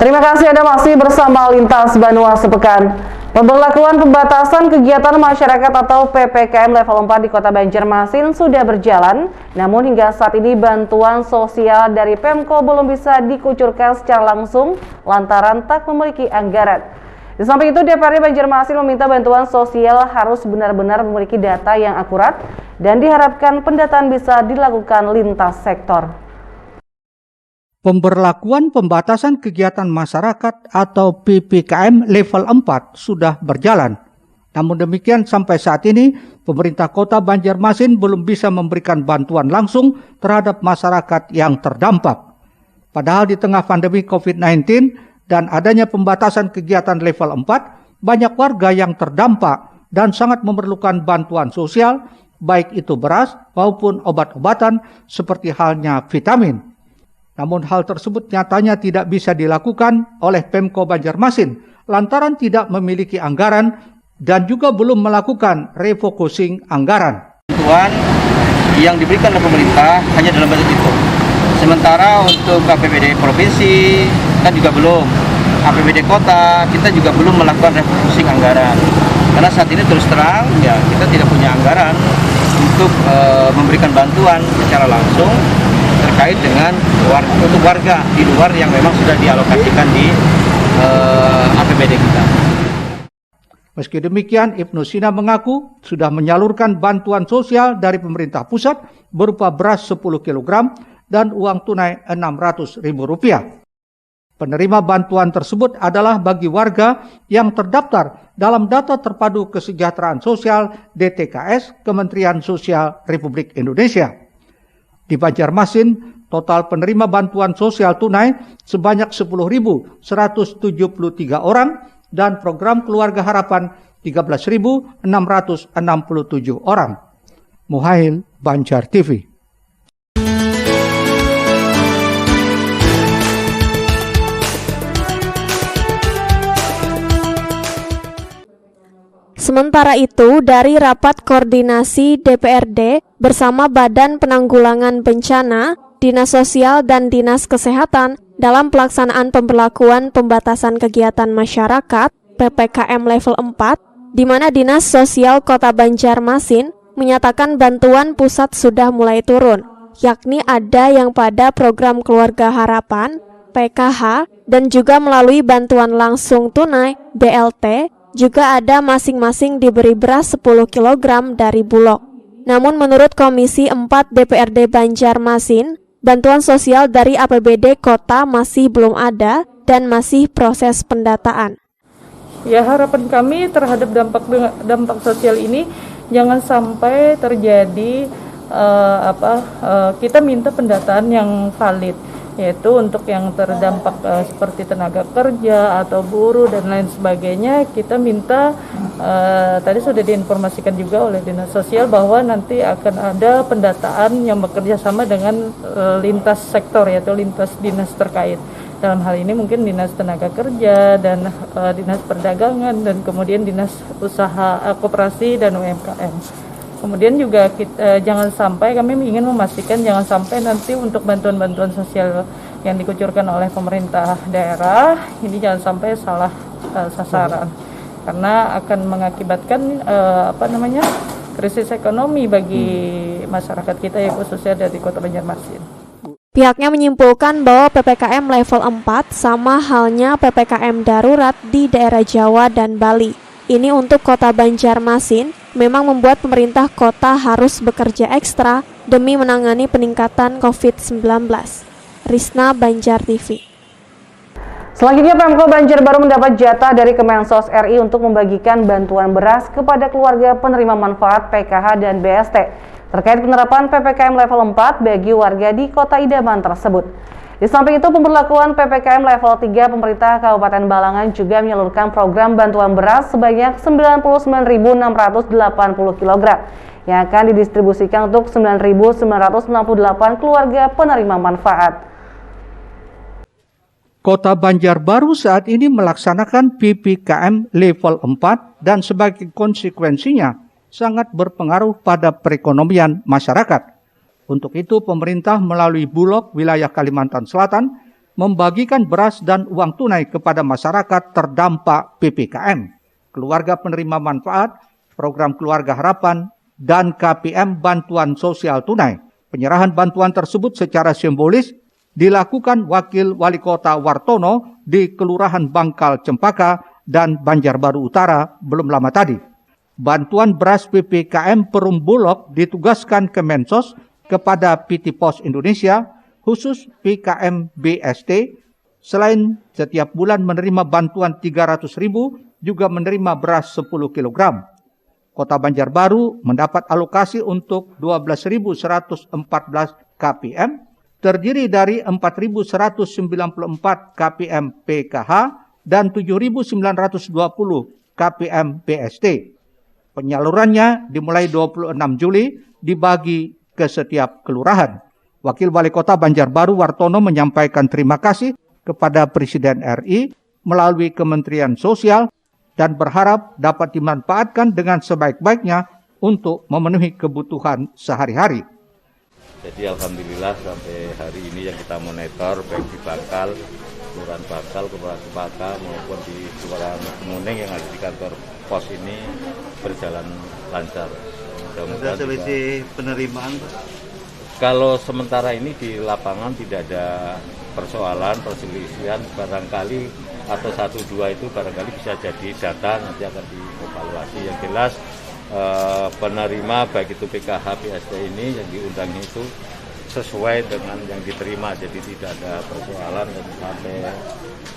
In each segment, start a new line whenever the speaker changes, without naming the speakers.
Terima kasih Anda masih bersama Lintas Banua Sepekan. Pemberlakuan pembatasan kegiatan masyarakat atau PPKM level 4 di Kota Banjarmasin sudah berjalan, namun hingga saat ini bantuan sosial dari Pemko belum bisa dikucurkan secara langsung lantaran tak memiliki anggaran. Di samping itu, DPRD Banjarmasin meminta bantuan sosial harus benar-benar memiliki data yang akurat dan diharapkan pendataan bisa dilakukan lintas sektor.
Pemberlakuan pembatasan kegiatan masyarakat atau PPKM level 4 sudah berjalan. Namun demikian sampai saat ini pemerintah Kota Banjarmasin belum bisa memberikan bantuan langsung terhadap masyarakat yang terdampak. Padahal di tengah pandemi COVID-19 dan adanya pembatasan kegiatan level 4, banyak warga yang terdampak dan sangat memerlukan bantuan sosial, baik itu beras maupun obat-obatan seperti halnya vitamin. Namun hal tersebut nyatanya tidak bisa dilakukan oleh Pemko Banjarmasin lantaran tidak memiliki anggaran dan juga belum melakukan refocusing anggaran.
Bantuan yang diberikan oleh pemerintah hanya dalam budget itu. Sementara untuk APBD provinsi kan juga belum, APBD kota kita juga belum melakukan refocusing anggaran. Karena saat ini terus terang ya kita tidak punya anggaran untuk memberikan bantuan secara langsung terkait dengan untuk warga di luar yang memang sudah dialokasikan di APBD kita.
Meski demikian, Ibnu Sina mengaku sudah menyalurkan bantuan sosial dari pemerintah pusat berupa beras 10 kg dan uang tunai Rp600.000. Penerima bantuan tersebut adalah bagi warga yang terdaftar dalam Data Terpadu Kesejahteraan Sosial DTKS Kementerian Sosial Republik Indonesia. Di Banjarmasin, total penerima bantuan sosial tunai sebanyak 10.173 orang dan program Keluarga Harapan 13.667 orang. Muhail, Banjar TV.
Sementara itu, dari rapat koordinasi DPRD bersama Badan Penanggulangan Bencana, Dinas Sosial dan Dinas Kesehatan dalam pelaksanaan pemberlakuan pembatasan kegiatan masyarakat PPKM level 4, di mana Dinas Sosial Kota Banjarmasin menyatakan bantuan pusat sudah mulai turun, yakni ada yang pada program Keluarga Harapan, PKH, dan juga melalui bantuan langsung tunai, BLT, juga ada masing-masing diberi beras 10 kg dari Bulog. Namun menurut Komisi 4 DPRD Banjarmasin, bantuan sosial dari APBD kota masih belum ada dan masih proses pendataan.
Ya, harapan kami terhadap dampak sosial ini jangan sampai terjadi kita minta pendataan yang valid, yaitu untuk yang terdampak seperti tenaga kerja atau buruh dan lain sebagainya. Kita minta tadi sudah diinformasikan juga oleh Dinas Sosial bahwa nanti akan ada pendataan yang bekerja sama dengan lintas sektor, yaitu lintas dinas terkait. Dalam hal ini mungkin Dinas Tenaga Kerja dan Dinas Perdagangan dan kemudian Dinas Usaha Koperasi dan UMKM. Kemudian juga jangan sampai, kami ingin memastikan jangan sampai nanti untuk bantuan-bantuan sosial yang dikucurkan oleh pemerintah daerah ini jangan sampai salah sasaran, karena akan mengakibatkan krisis ekonomi bagi masyarakat kita, ya khususnya dari Kota Banjarmasin.
Pihaknya menyimpulkan bahwa PPKM level 4 sama halnya PPKM darurat di daerah Jawa dan Bali. Ini untuk Kota Banjarmasin memang membuat pemerintah kota harus bekerja ekstra demi menangani peningkatan COVID-19. Risna, Banjar TV.
Selanjutnya, Pemko Banjarbaru mendapat jatah dari Kemensos RI untuk membagikan bantuan beras kepada keluarga penerima manfaat PKH dan BST terkait penerapan PPKM level 4 bagi warga di Kota Idaman tersebut. Di samping itu, pemberlakuan PPKM level 3, pemerintah Kabupaten Balangan juga menyalurkan program bantuan beras sebanyak 99.680 kg yang akan didistribusikan untuk 9.968 keluarga penerima manfaat.
Kota Banjarbaru saat ini melaksanakan PPKM level 4 dan sebagai konsekuensinya sangat berpengaruh pada perekonomian masyarakat. Untuk itu, pemerintah melalui Bulog wilayah Kalimantan Selatan membagikan beras dan uang tunai kepada masyarakat terdampak PPKM, keluarga penerima manfaat, program Keluarga Harapan, dan KPM Bantuan Sosial Tunai. Penyerahan bantuan tersebut secara simbolis dilakukan Wakil Wali Kota Wartono di Kelurahan Bangkal Cempaka dan Banjarbaru Utara belum lama tadi. Bantuan beras PPKM Perum Bulog ditugaskan ke Mensos kepada PT Pos Indonesia, khusus PKM BST. Selain setiap bulan menerima bantuan 300.000, juga menerima beras 10 kg. Kota Banjarbaru mendapat alokasi untuk 12.114 KPM, terdiri dari 4.194 KPM PKH dan 7.920 KPM BST. Penyalurannya dimulai 26 Juli, dibagi ke setiap kelurahan. Wakil Wali Kota Banjarbaru Wartono menyampaikan terima kasih kepada Presiden RI melalui Kementerian Sosial dan berharap dapat dimanfaatkan dengan sebaik-baiknya untuk memenuhi kebutuhan sehari-hari.
Jadi alhamdulillah sampai hari ini yang kita monitor baik di Bangkal, Kelurahan Bangkal, Kelurahan Cempaka maupun di Kelurahan Kemuning yang ada di kantor pos ini berjalan lancar.
Ada selisih penerimaan, Pak?
Kalau sementara ini di lapangan tidak ada persoalan, perselisihan, barangkali atau 1-2 itu barangkali bisa jadi data nanti akan dievaluasi. Yang jelas penerima baik itu PKH, PST ini yang diundangnya itu sesuai dengan yang diterima, jadi tidak ada persoalan. Dan sampai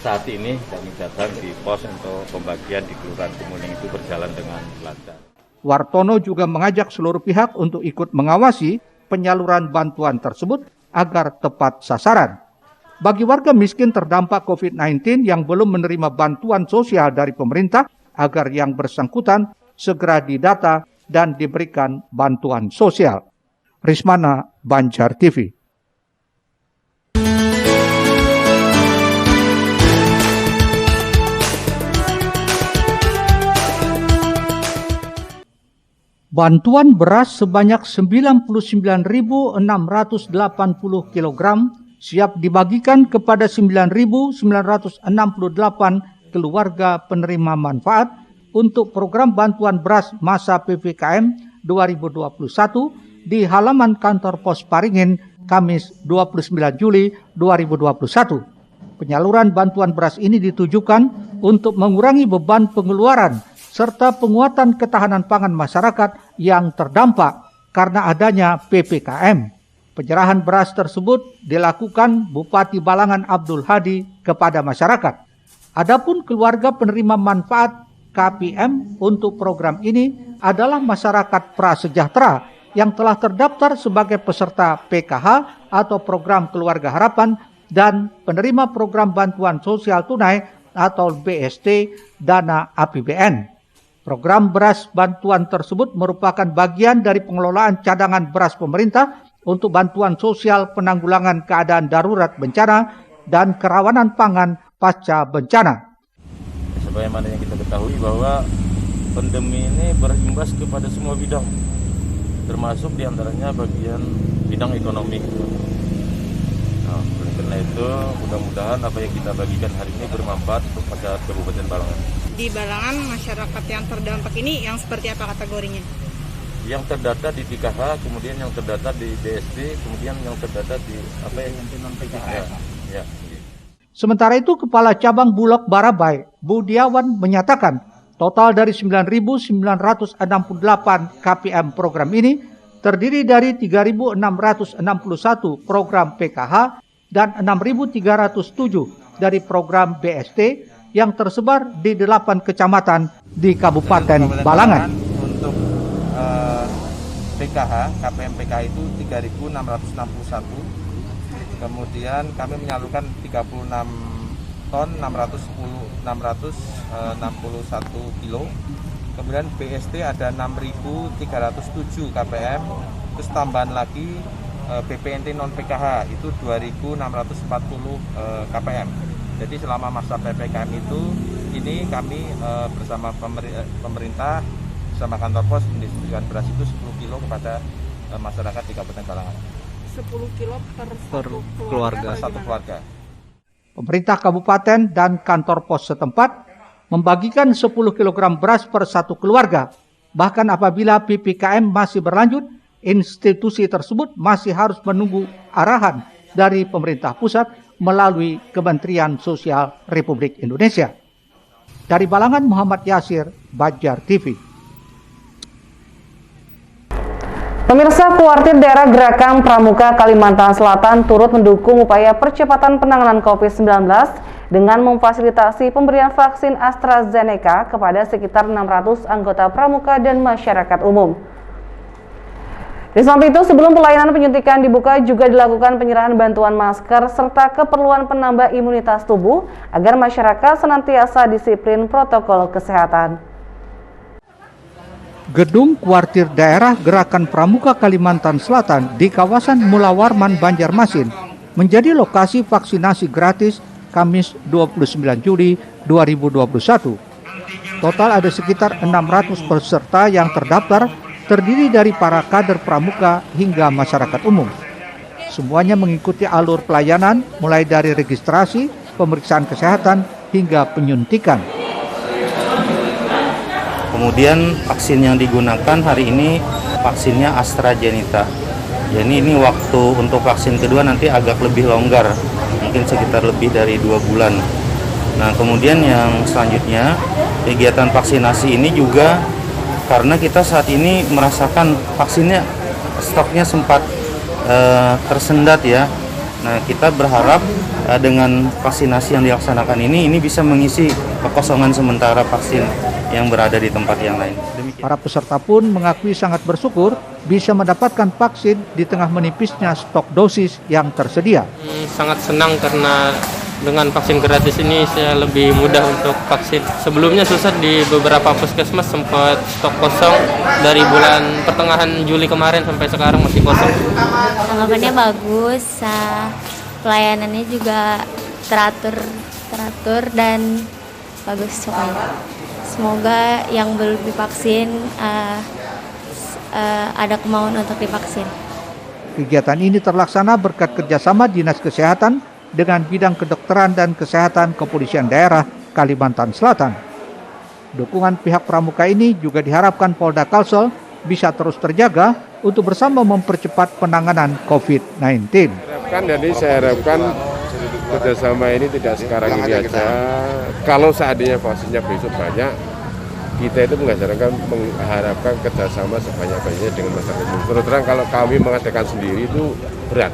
saat ini kami datang di pos untuk pembagian di Kelurahan Kemuning itu berjalan dengan lancar.
Wartono juga mengajak seluruh pihak untuk ikut mengawasi penyaluran bantuan tersebut agar tepat sasaran. Bagi warga miskin terdampak COVID-19 yang belum menerima bantuan sosial dari pemerintah, agar yang bersangkutan segera didata dan diberikan bantuan sosial. Rismana, Banjar TV. Bantuan beras sebanyak 99.680 kg siap dibagikan kepada 9.968 keluarga penerima manfaat untuk program bantuan beras masa PPKM 2021 di halaman kantor Pos Paringin, Kamis 29 Juli 2021. Penyaluran bantuan beras ini ditujukan untuk mengurangi beban pengeluaran serta penguatan ketahanan pangan masyarakat yang terdampak karena adanya PPKM. Penyerahan beras tersebut dilakukan Bupati Balangan Abdul Hadi kepada masyarakat. Adapun keluarga penerima manfaat KPM untuk program ini adalah masyarakat prasejahtera yang telah terdaftar sebagai peserta PKH atau program Keluarga Harapan dan penerima program bantuan sosial tunai atau BST dana APBN. Program beras bantuan tersebut merupakan bagian dari pengelolaan cadangan beras pemerintah untuk bantuan sosial penanggulangan keadaan darurat bencana dan kerawanan pangan pasca bencana.
Sebagaimana yang kita ketahui bahwa pandemi ini berimbas kepada semua bidang, termasuk diantaranya bagian bidang ekonomi. Nah, oleh karena itu mudah-mudahan apa yang kita bagikan hari ini bermanfaat untuk masyarakat Kabupaten Balangan.
Di Balangan, masyarakat yang terdampak ini yang seperti apa kategorinya?
Yang terdata di PKH, kemudian yang terdata di BST, kemudian yang terdata di apa yang non-PKH. Ya.
Sementara itu, Kepala Cabang Bulog Barabai, Budiawan, menyatakan total dari 9.968 KPM program ini terdiri dari 3.661 program PKH dan 6.307 dari program BST yang tersebar di 8 kecamatan di Kabupaten Balangan.
Untuk PKH, KPM PKH itu 3.661. Kemudian kami menyalurkan 36 ton 661 kilo. Kemudian BST ada 6.307 KPM. Terus tambahan lagi BPNT non PKH itu 2.640 KPM. Jadi selama masa PPKM itu ini kami bersama pemerintah bersama kantor pos mendistribusikan beras itu 10 kilo kepada masyarakat di Kabupaten Balangan.
10 kilo per
keluarga. Satu keluarga.
Pemerintah kabupaten dan kantor pos setempat membagikan 10 kg beras per satu keluarga. Bahkan apabila PPKM masih berlanjut, institusi tersebut masih harus menunggu arahan dari pemerintah pusat melalui Kementerian Sosial Republik Indonesia. Dari Balangan, Muhammad Yasir, Banjar TV.
Pemirsa, Kuartir Daerah Gerakan Pramuka Kalimantan Selatan turut mendukung upaya percepatan penanganan COVID-19 dengan memfasilitasi pemberian vaksin AstraZeneca kepada sekitar 600 anggota pramuka dan masyarakat umum. Di samping itu, sebelum pelayanan penyuntikan dibuka juga dilakukan penyerahan bantuan masker serta keperluan penambah imunitas tubuh agar masyarakat senantiasa disiplin protokol kesehatan.
Gedung Kuartir Daerah Gerakan Pramuka Kalimantan Selatan di kawasan Mulawarman, Banjarmasin menjadi lokasi vaksinasi gratis Kamis 29 Juli 2021. Total ada sekitar 600 peserta yang terdaftar, terdiri dari para kader pramuka hingga masyarakat umum. Semuanya mengikuti alur pelayanan mulai dari registrasi, pemeriksaan kesehatan hingga penyuntikan.
Kemudian vaksin yang digunakan hari ini vaksinnya AstraZeneca. Jadi ini waktu untuk vaksin kedua nanti agak lebih longgar, mungkin sekitar lebih dari 2 bulan. Nah, kemudian yang selanjutnya kegiatan vaksinasi ini juga karena kita saat ini merasakan vaksinnya stoknya sempat tersendat ya. Nah, kita berharap dengan vaksinasi yang dilaksanakan ini bisa mengisi kekosongan sementara vaksin yang berada di tempat yang lain.
Para peserta pun mengakui sangat bersyukur bisa mendapatkan vaksin di tengah menipisnya stok dosis yang tersedia.
Sangat senang karena dengan vaksin gratis ini saya lebih mudah untuk vaksin. Sebelumnya susah, di beberapa puskesmas sempat stok kosong dari bulan pertengahan Juli kemarin sampai sekarang masih kosong.
Tanggapannya bagus, pelayanannya juga teratur dan bagus pokoknya. Semoga yang belum divaksin ada kemauan untuk divaksin.
Kegiatan ini terlaksana berkat kerjasama Dinas Kesehatan dengan bidang kedokteran dan kesehatan Kepolisian Daerah Kalimantan Selatan. Dukungan pihak pramuka ini juga diharapkan Polda Kalsel bisa terus terjaga untuk bersama mempercepat penanganan COVID-19.
Jadi saya harapkan kerjasama ini tidak sekarang ini aja. Kalau seandainya vaksinnya besok banyak, kita itu mengharapkan kerjasama sebanyak-banyaknya dengan masyarakat umum. Terus terang kalau kami mengadakan sendiri itu berat.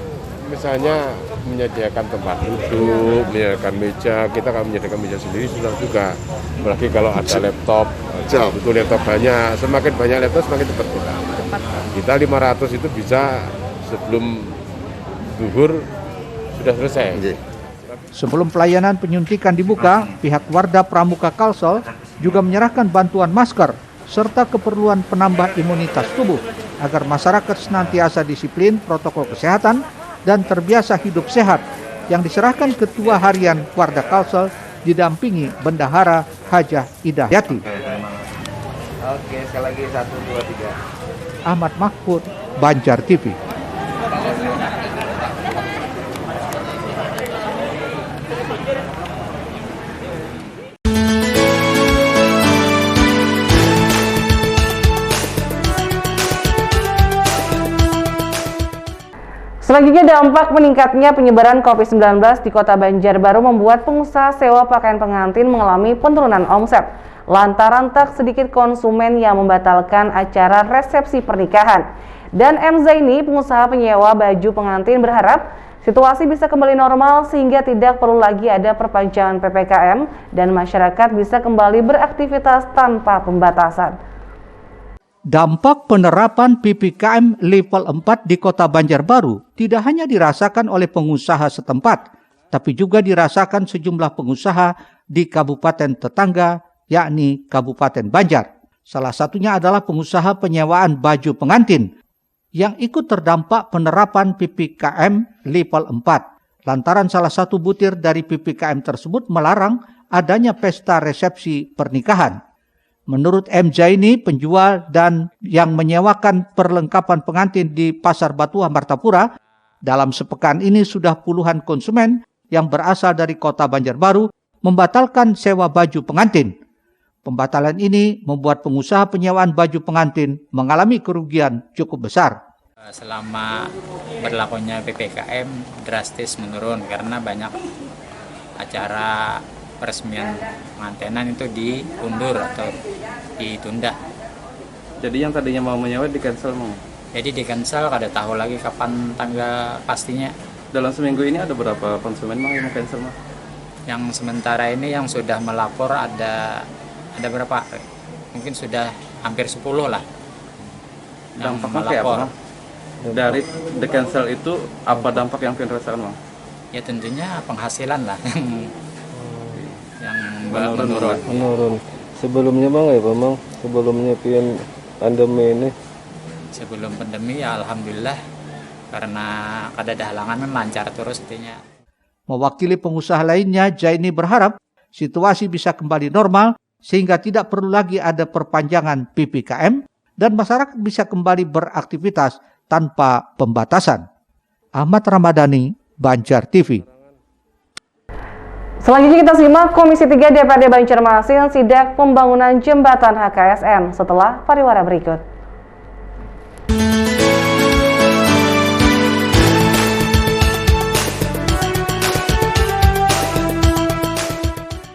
Misalnya menyediakan tempat duduk, menyediakan meja, kita akan menyediakan meja sendiri susah juga. Apalagi kalau ada laptop, betul laptop banyak, semakin banyak laptop semakin cepat kita. Kita 500 itu bisa sebelum zuhur sudah selesai.
Sebelum pelayanan penyuntikan dibuka, pihak Warda Pramuka Kalsel juga menyerahkan bantuan masker serta keperluan penambah imunitas tubuh agar masyarakat senantiasa disiplin protokol kesehatan dan terbiasa hidup sehat, yang diserahkan Ketua Harian Warda Kalsel didampingi Bendahara Hajah Idah Yati.
Oke, sekali lagi 1, 2, 3.
Ahmad Mahfud, Banjar TV.
Selanjutnya, dampak meningkatnya penyebaran COVID-19 di Kota Banjarbaru membuat pengusaha sewa pakaian pengantin mengalami penurunan omset lantaran tak sedikit konsumen yang membatalkan acara resepsi pernikahan. Dan M. Zaini, pengusaha penyewa baju pengantin, berharap situasi bisa kembali normal sehingga tidak perlu lagi ada perpanjangan PPKM dan masyarakat bisa kembali beraktivitas tanpa pembatasan.
Dampak penerapan PPKM level 4 di Kota Banjarbaru tidak hanya dirasakan oleh pengusaha setempat, tapi juga dirasakan sejumlah pengusaha di kabupaten tetangga, yakni Kabupaten Banjar. Salah satunya adalah pengusaha penyewaan baju pengantin yang ikut terdampak penerapan PPKM level 4. Lantaran salah satu butir dari PPKM tersebut melarang adanya pesta resepsi pernikahan. Menurut M. Zaini, penjual dan yang menyewakan perlengkapan pengantin di Pasar Batuah Martapura, dalam sepekan ini sudah puluhan konsumen yang berasal dari kota Banjarbaru membatalkan sewa baju pengantin. Pembatalan ini membuat pengusaha penyewaan baju pengantin mengalami kerugian cukup besar.
Selama berlakunya PPKM drastis menurun karena banyak acara peresmian pengantinan itu diundur atau ditunda.
Jadi yang tadinya mau menyewa di-cancel mau?
Jadi di-cancel, kada tahu lagi kapan tanggal pastinya.
Dalam seminggu ini ada berapa konsumen yang mau cancel mah?
Yang sementara ini yang sudah melapor ada berapa? Mungkin sudah hampir 10 lah.
Dampaknya kayak apa? Dari the cancel itu apa dampak yang kalian rasakan, Bang?
Ya tentunya penghasilan lah yang
menurun. Sebelumnya Bang sebelumnya pandemi ini.
Sebelum pandemi ya alhamdulillah karena kada ada halangan lancar terus intinya.
Mewakili pengusaha lainnya, Jaini berharap situasi bisa kembali normal sehingga tidak perlu lagi ada perpanjangan PPKM dan masyarakat bisa kembali beraktivitas tanpa pembatasan. Ahmad Ramadhani, Banjar TV.
Selanjutnya kita simak Komisi 3 DPRD Banjarmasin sidak pembangunan jembatan HKSN setelah pariwara berikut.